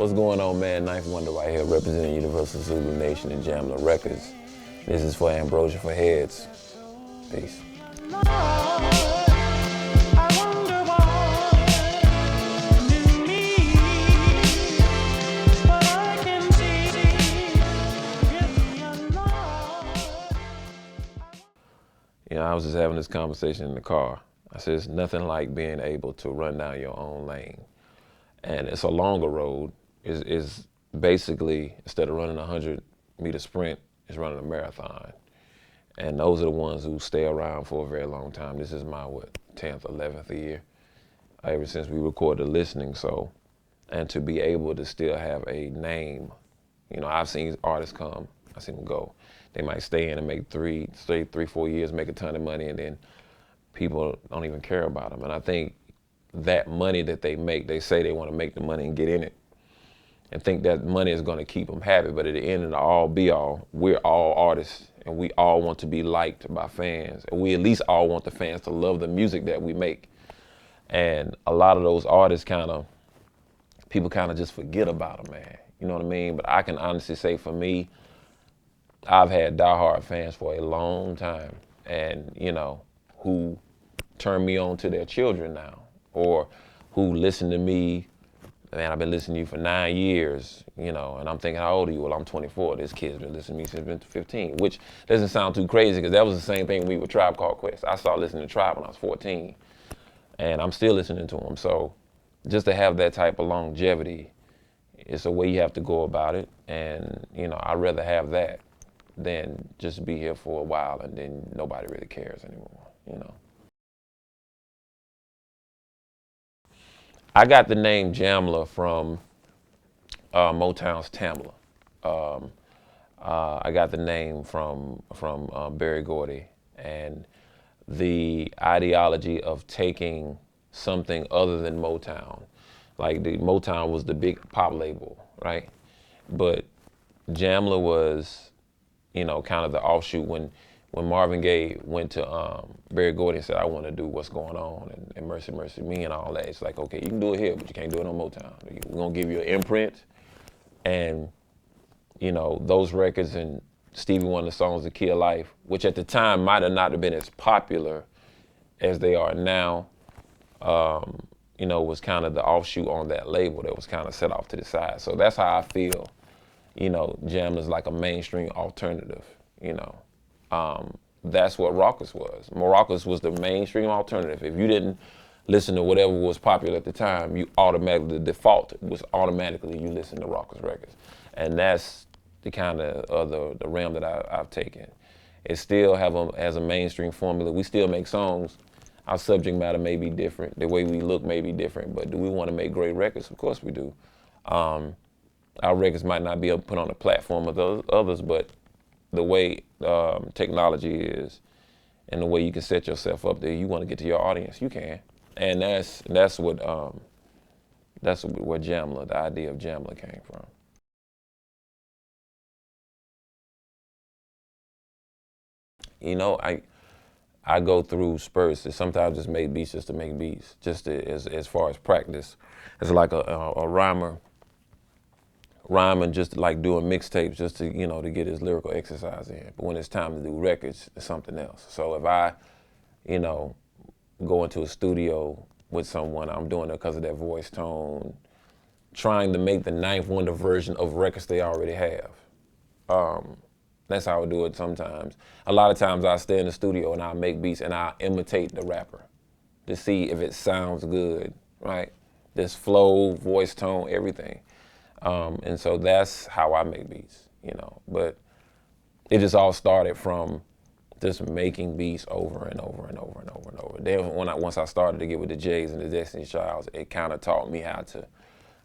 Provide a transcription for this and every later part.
What's going on, man? Ninth Wonder right here, representing Universal Zulu Nation and Jamla Records. This is for Ambrosia for Heads. Peace. You know, I was just having this conversation in the car. I said, it's nothing like being able to run down your own lane. And it's a longer road. Is basically, instead of running a 100-meter sprint, it's running a marathon. And those are the ones who stay around for a very long time. This is my, 10th, 11th year, ever since we recorded Listening. So, and to be able to still have a name, you know, I've seen artists come, I've seen them go. They might stay in and make 3, 4 years, make a ton of money, and then people don't even care about them. And I think that money that they make, they say they want to make the money and get in it and think that money is going to keep them happy. But at the end of the all be all, we're all artists and we all want to be liked by fans. And we at least all want the fans to love the music that we make. And a lot of those artists people kind of just forget about them, man. You know what I mean? But I can honestly say for me, I've had diehard fans for a long time, and you know, who turn me on to their children now, or who listen to me. Man, I've been listening to you for 9 years, you know, and I'm thinking, how old are you? Well, I'm 24. This kid's been listening to me since I've been 15, which doesn't sound too crazy because that was the same thing with me with Tribe Called Quest. I started listening to Tribe when I was 14, and I'm still listening to them. So just to have that type of longevity, it's a way you have to go about it, and you know, I'd rather have that than just be here for a while and then nobody really cares anymore, you know. I got the name Jamla from Motown's Tamla. I got the name from Berry Gordy, and the ideology of taking something other than Motown. Like Motown was the big pop label, right? But Jamla was, you know, kind of the offshoot when Marvin Gaye went to Berry Gordy and said, I want to do What's Going On and Mercy, Mercy Me and all that. It's like, okay, you can do it here, but you can't do it on Motown. We're going to give you an imprint. And, you know, those records and Stevie Wonder's songs, The Key of Life, which at the time might have not have been as popular as they are now, you know, was kind of the offshoot on that label that was kind of set off to the side. So that's how I feel. You know, Jamla's like a mainstream alternative, you know. That's what Rockers was. Rockers was the mainstream alternative. If you didn't listen to whatever was popular at the time, you automatically, the default was automatically you listen to Rockers records. And that's the kind of the realm that I've taken. It still has a mainstream formula. We still make songs. Our subject matter may be different. The way we look may be different, but do we want to make great records? Of course we do. Our records might not be able to put on the platform of those others, but the way technology is and the way you can set yourself up there, you want to get to your audience, you can. And that's where Jamla, the idea of Jamla came from. You know, I go through spurts that sometimes just make beats just to make beats, just as far as practice. It's like a rhymer rhyming just like doing mixtapes just to, you know, to get his lyrical exercise in. But when it's time to do records, it's something else. So if I, you know, go into a studio with someone, I'm doing it because of their voice tone, trying to make the Ninth Wonder version of records they already have. That's how I do it sometimes. A lot of times I stay in the studio and I make beats and I imitate the rapper to see if it sounds good, right? This flow, voice tone, everything. And so that's how I make beats, you know. But it just all started from just making beats over and over and over and over and over. Then once I started to get with the Jays and the Destiny's Childs, it kind of taught me how to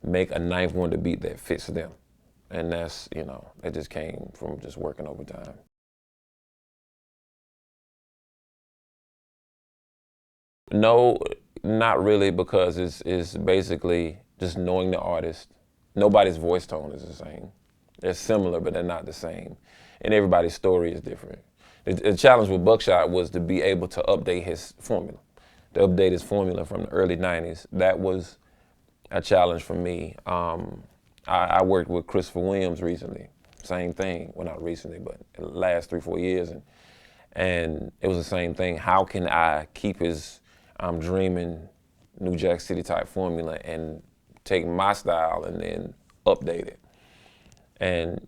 make a Ninth Wonder beat that fits them. And that's, you know, it just came from just working over time. No, not really, because it's basically just knowing the artist. Nobody's voice tone is the same. They're similar, but they're not the same. And everybody's story is different. The challenge with Buckshot was to be able to update his formula, to update his formula from the early 90s. That was a challenge for me. I worked with Christopher Williams recently. Same thing. Well, not recently, but the last 3-4 years, and it was the same thing. How can I keep his I'm dreaming New Jack City type formula and take my style and then update it? And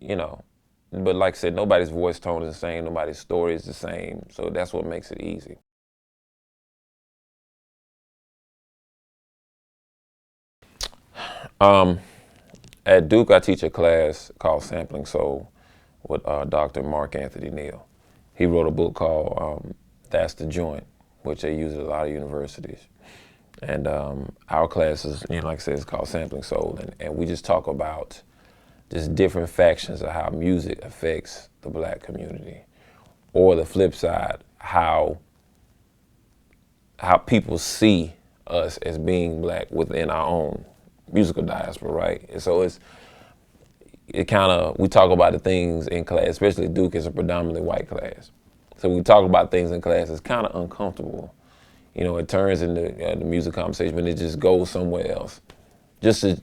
but like I said, nobody's voice tone is the same, nobody's story is the same, so that's what makes it easy. At Duke, I teach a class called Sampling Soul with Dr. Mark Anthony Neal. He wrote a book called That's the Joint, which they use at a lot of universities. And our class is, like I said, it's called Sampling Soul, and we just talk about just different factions of how music affects the black community, or the flip side, how people see us as being black within our own musical diaspora, right? And so we talk about the things in class, especially Duke is a predominantly white class. So we talk about things in class, it's kind of uncomfortable. It turns into the music conversation, but it just goes somewhere else. Just to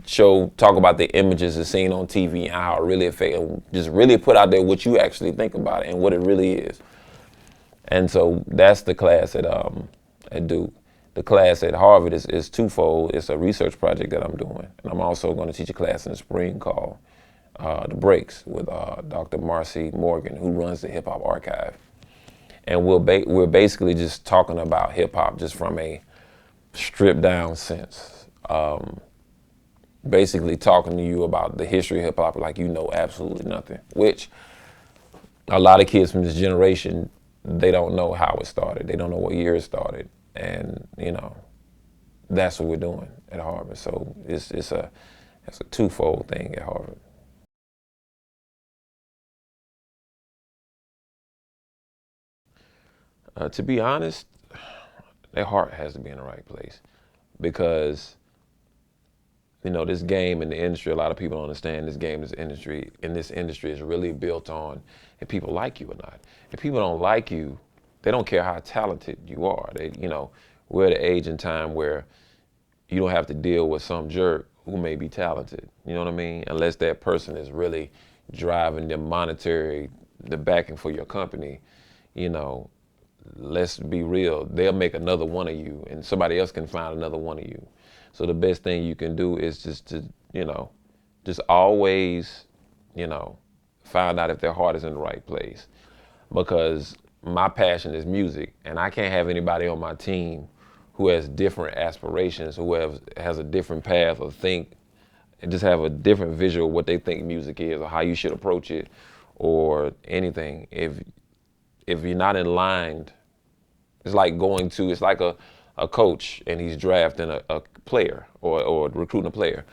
talk about the images that's seen on TV and how it really affects, and just really put out there what you actually think about it and what it really is. And so that's the class at Duke. The class at Harvard is twofold. It's a research project that I'm doing, and I'm also going to teach a class in the spring called The Breaks with Dr. Marcy Morgan, who runs the Hip Hop Archive. And we're basically just talking about hip hop just from a stripped down sense. Basically talking to you about the history of hip hop like you know absolutely nothing, which a lot of kids from this generation, they don't know how it started. They don't know what year it started. And, that's what we're doing at Harvard. So it's a twofold thing at Harvard. To be honest, their heart has to be in the right place, because this game in the industry, a lot of people don't understand this game, this industry is really built on if people like you or not. If people don't like you, they don't care how talented you are. We're at an age and time where you don't have to deal with some jerk who may be talented. You know what I mean? Unless that person is really driving the backing for your company, let's be real, they'll make another one of you and somebody else can find another one of you. So the best thing you can do is just to, just always, find out if their heart is in the right place. Because my passion is music, and I can't have anybody on my team who has different aspirations, has a different path or and just have a different visual of what they think music is or how you should approach it or anything. If you're not in line, it's like a coach and he's drafting a player or recruiting a player.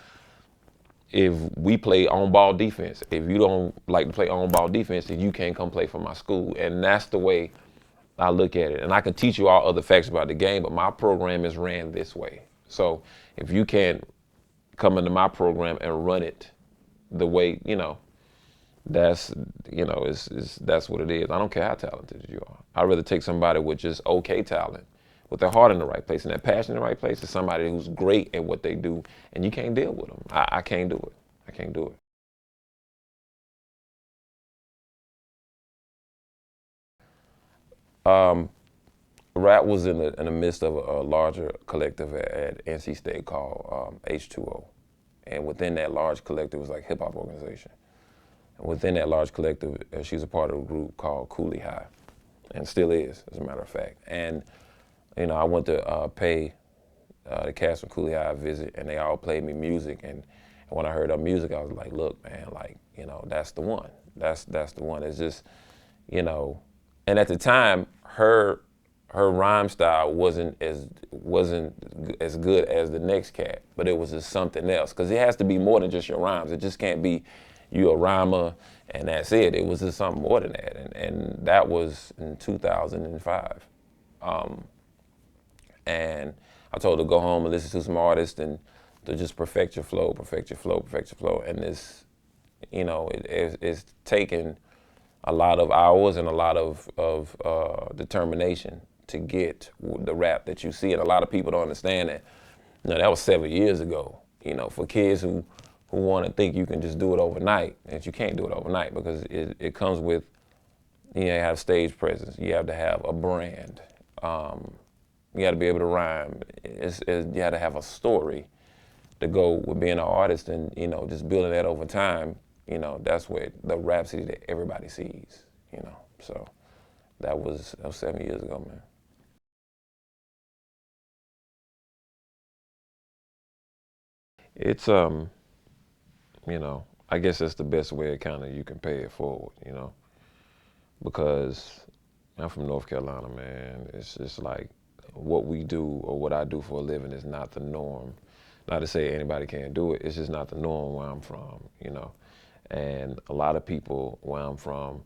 If we play on-ball defense, if you don't like to play on-ball defense, then you can't come play for my school. And that's the way I look at it. And I can teach you all other facts about the game, but my program is ran this way. So if you can't come into my program and run it the way, that's that's what it is. I don't care how talented you are. I'd rather take somebody with just okay talent, with their heart in the right place and their passion in the right place, than somebody who's great at what they do and you can't deal with them. I can't do it. I can't do it. Rap was in the midst of a larger collective at NC State called H2O, and within that large collective was like hip hop organization. Within that large collective, she's a part of a group called Cooley High, and still is, as a matter of fact. And, I went to pay the cast from Cooley High a visit, and they all played me music. And when I heard her music, I was like, look, man, that's the one. That's the one. It's just, and at the time, her rhyme style wasn't as good as the next cat, but it was just something else. Because it has to be more than just your rhymes. It just can't be you a rhymer and that's it. It was just something more than that. And that was in 2005. And I told her to go home and listen to some artists and to just perfect your flow, perfect your flow, perfect your flow. And it's taken a lot of hours and a lot of determination to get the rap that you see. And a lot of people don't understand that. That was 7 years ago. For kids who who want to think you can just do it overnight, and you can't do it overnight because it comes with, you have stage presence, you have to have a brand, you got to be able to rhyme, you got to have a story to go with being an artist, and just building that over time. That's where the Rapsody that everybody sees. So that was 7 years ago, man. It's I guess that's the best way kind of you can pay it forward, because I'm from North Carolina, man. It's just like what we do or what I do for a living is not the norm. Not to say anybody can't do it, it's just not the norm where I'm from. And a lot of people where I'm from,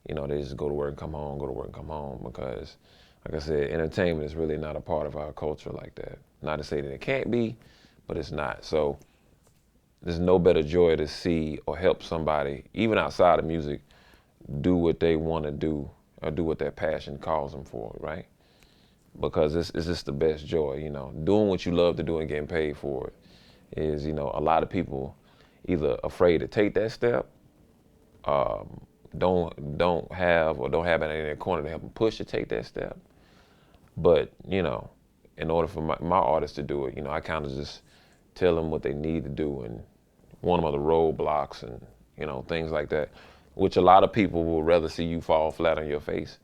they just go to work and come home, go to work and come home because, like I said, entertainment is really not a part of our culture like that. Not to say that it can't be, but it's not. So there's no better joy to see or help somebody, even outside of music, do what they want to do or do what their passion calls them for, right? Because it's just the best joy, Doing what you love to do and getting paid for it is, a lot of people either afraid to take that step, don't have it in their corner to help them push to take that step. But, in order for my artists to do it, I kind of just tell them what they need to do and warn them of the roadblocks and, things like that, which a lot of people will rather see you fall flat on your face.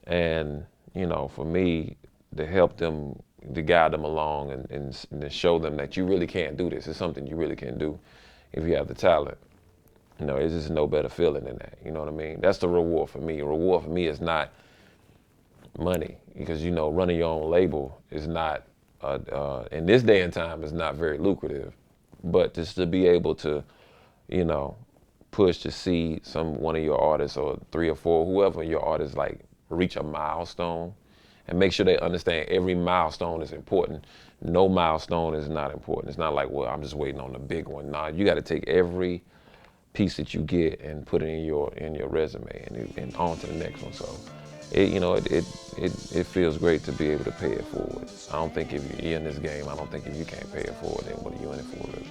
And, for me, to help them, to guide them along and to show them that you really can't do this. It's something you really can do if you have the talent. It's just no better feeling than that. You know what I mean? That's the reward for me. A reward for me is not money because, running your own label is not, in this day and time, is not very lucrative. But just to be able to, push to see one of your artists or 3 or 4, whoever your artist, like reach a milestone and make sure they understand every milestone is important. No milestone is not important. It's not like, well, I'm just waiting on the big one. Nah, you got to take every piece that you get and put it in your resume and on to the next one. So it feels great to be able to pay it forward. I don't think if you're in this game, I don't think if you can't pay it forward, then what are you in it for really?